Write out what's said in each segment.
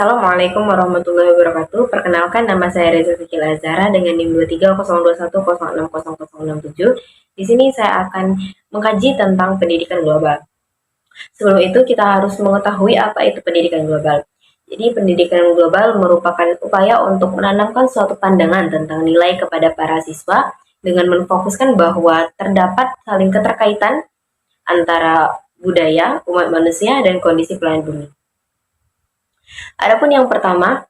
Assalamualaikum warahmatullahi wabarakatuh. Perkenalkan, nama saya Reza Fikil Azhara dengan NIM 230210210067. Di sini saya akan mengkaji tentang pendidikan global. Sebelum itu, kita harus mengetahui apa itu pendidikan global. Jadi, pendidikan global merupakan upaya untuk menanamkan suatu pandangan tentang nilai kepada para siswa dengan memfokuskan bahwa terdapat saling keterkaitan antara budaya, umat manusia, dan kondisi planet bumi. Adapun yang pertama,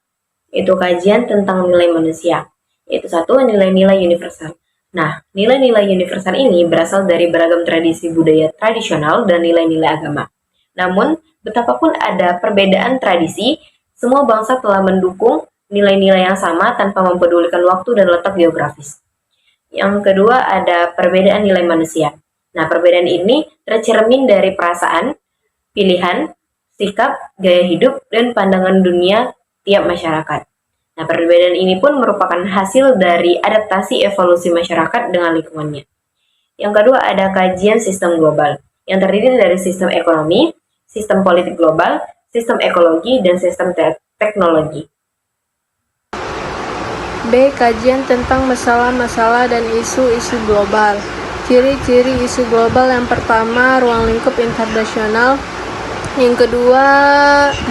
itu kajian tentang nilai manusia, yaitu satu, nilai-nilai universal. Nah, nilai-nilai universal ini berasal dari beragam tradisi budaya tradisional dan nilai-nilai agama. Namun, betapapun ada perbedaan tradisi, semua bangsa telah mendukung nilai-nilai yang sama tanpa mempedulikan waktu dan letak geografis. Yang kedua, ada perbedaan nilai manusia. Nah, perbedaan ini tercermin dari perasaan, pilihan, sikap, gaya hidup, dan pandangan dunia tiap masyarakat. Nah, perbedaan ini pun merupakan hasil dari adaptasi evolusi masyarakat dengan lingkungannya. Yang kedua, ada kajian sistem global, yang terdiri dari sistem ekonomi, sistem politik global, sistem ekologi, dan sistem teknologi. B. Kajian tentang masalah-masalah dan isu-isu global. Ciri-ciri isu global: yang pertama, ruang lingkup internasional. Yang kedua,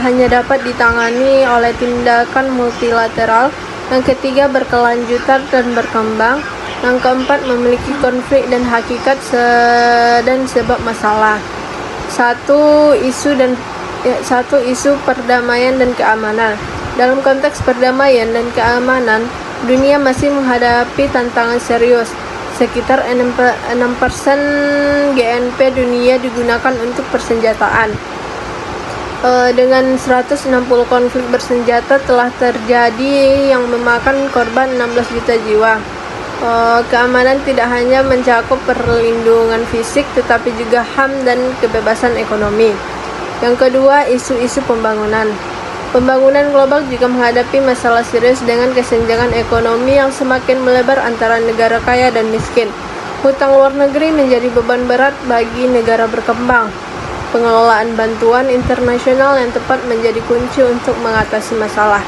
hanya dapat ditangani oleh tindakan multilateral. Yang ketiga, berkelanjutan dan berkembang. Yang keempat, memiliki konflik dan hakikat dan sebab masalah. Satu isu perdamaian dan keamanan. Dalam konteks perdamaian dan keamanan, dunia masih menghadapi tantangan serius. Sekitar 6% GNP dunia digunakan untuk persenjataan. Dengan 160 konflik bersenjata telah terjadi yang memakan korban 16 juta jiwa. Keamanan tidak hanya mencakup perlindungan fisik, tetapi juga HAM dan kebebasan ekonomi. Yang kedua, isu-isu pembangunan. Pembangunan global juga menghadapi masalah serius dengan kesenjangan ekonomi yang semakin melebar antara negara kaya dan miskin. Hutang luar negeri menjadi beban berat bagi negara berkembang. Pengelolaan bantuan internasional yang tepat menjadi kunci untuk mengatasi masalah.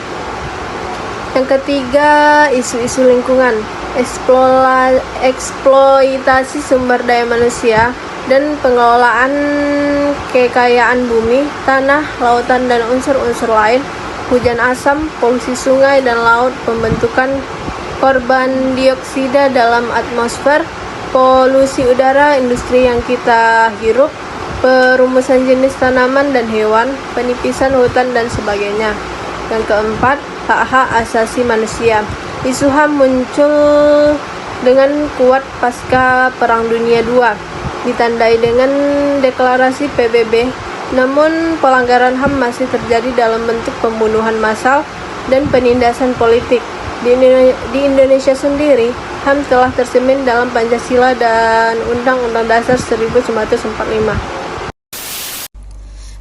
Yang ketiga, isu-isu lingkungan. Eksploitasi sumber daya manusia dan pengelolaan kekayaan bumi, tanah, lautan, dan unsur-unsur lain, hujan asam, polusi sungai dan laut, pembentukan karbon dioksida dalam atmosfer, polusi udara, industri yang kita hirup, perumusan jenis tanaman dan hewan, penipisan hutan, dan sebagainya. Yang keempat, hak-hak asasi manusia. Isu HAM muncul dengan kuat pasca Perang Dunia II, ditandai dengan deklarasi PBB. Namun, pelanggaran HAM masih terjadi dalam bentuk pembunuhan massal dan penindasan politik. Di Indonesia sendiri, HAM telah tercermin dalam Pancasila dan Undang-Undang Dasar 1945.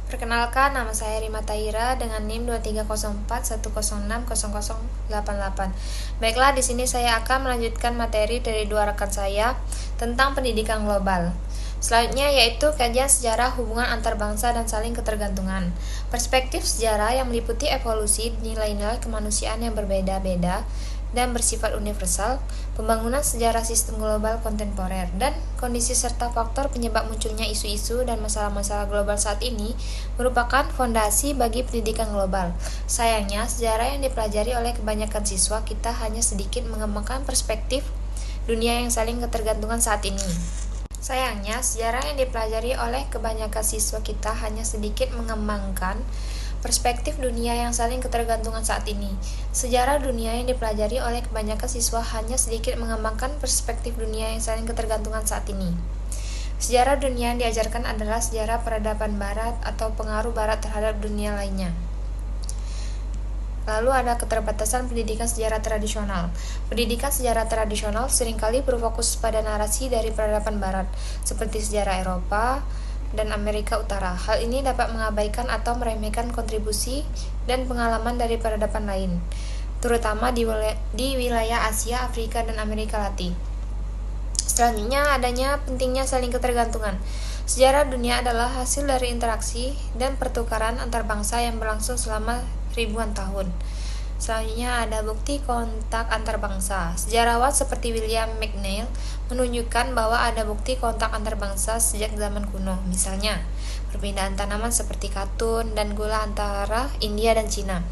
Perkenalkan, nama saya Rima Tahira dengan NIM 230410600088. Baiklah, di sini saya akan melanjutkan materi dari dua rekan saya tentang pendidikan global. Selanjutnya yaitu kajian sejarah hubungan antar bangsa dan saling ketergantungan. Perspektif sejarah yang meliputi evolusi nilai-nilai kemanusiaan yang berbeda-beda dan bersifat universal, pembangunan sejarah sistem global kontemporer, dan kondisi serta faktor penyebab munculnya isu-isu dan masalah-masalah global saat ini merupakan fondasi bagi pendidikan global. Sayangnya, sejarah yang dipelajari oleh kebanyakan siswa kita hanya sedikit mengembangkan perspektif dunia yang saling ketergantungan saat ini. Sejarah dunia yang dipelajari oleh kebanyakan siswa hanya sedikit mengembangkan perspektif dunia yang saling ketergantungan saat ini. Sejarah dunia yang diajarkan adalah sejarah peradaban barat atau pengaruh barat terhadap dunia lainnya. Lalu ada keterbatasan pendidikan sejarah tradisional. Pendidikan sejarah tradisional seringkali berfokus pada narasi dari peradaban barat, seperti sejarah Eropa dan Amerika Utara. Hal ini dapat mengabaikan atau meremehkan kontribusi dan pengalaman dari peradaban lain, terutama di wilayah Asia, Afrika, dan Amerika Latin. Selanjutnya, adanya pentingnya saling ketergantungan. Sejarah dunia adalah hasil dari interaksi dan pertukaran antar bangsa yang berlangsung selama ribuan tahun. Selanjutnya ada bukti kontak antar bangsa. Sejarawan seperti William McNeill menunjukkan bahwa ada bukti kontak antar bangsa sejak zaman kuno. Misalnya, perpindahan tanaman seperti katun dan gula antara India dan Cina.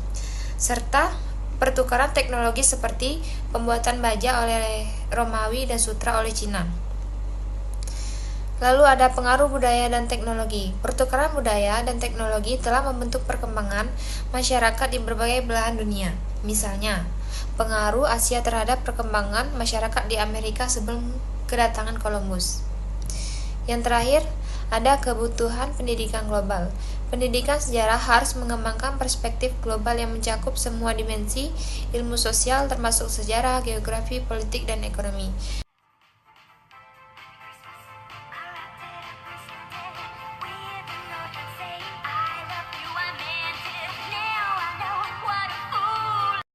Serta pertukaran teknologi seperti pembuatan baja oleh Romawi dan sutra oleh Cina. Lalu ada pengaruh budaya dan teknologi. Pertukaran budaya dan teknologi telah membentuk perkembangan masyarakat di berbagai belahan dunia. Misalnya, pengaruh Asia terhadap perkembangan masyarakat di Amerika sebelum kedatangan Columbus. Yang terakhir, ada kebutuhan pendidikan global. Pendidikan sejarah harus mengembangkan perspektif global yang mencakup semua dimensi ilmu sosial termasuk sejarah, geografi, politik, dan ekonomi.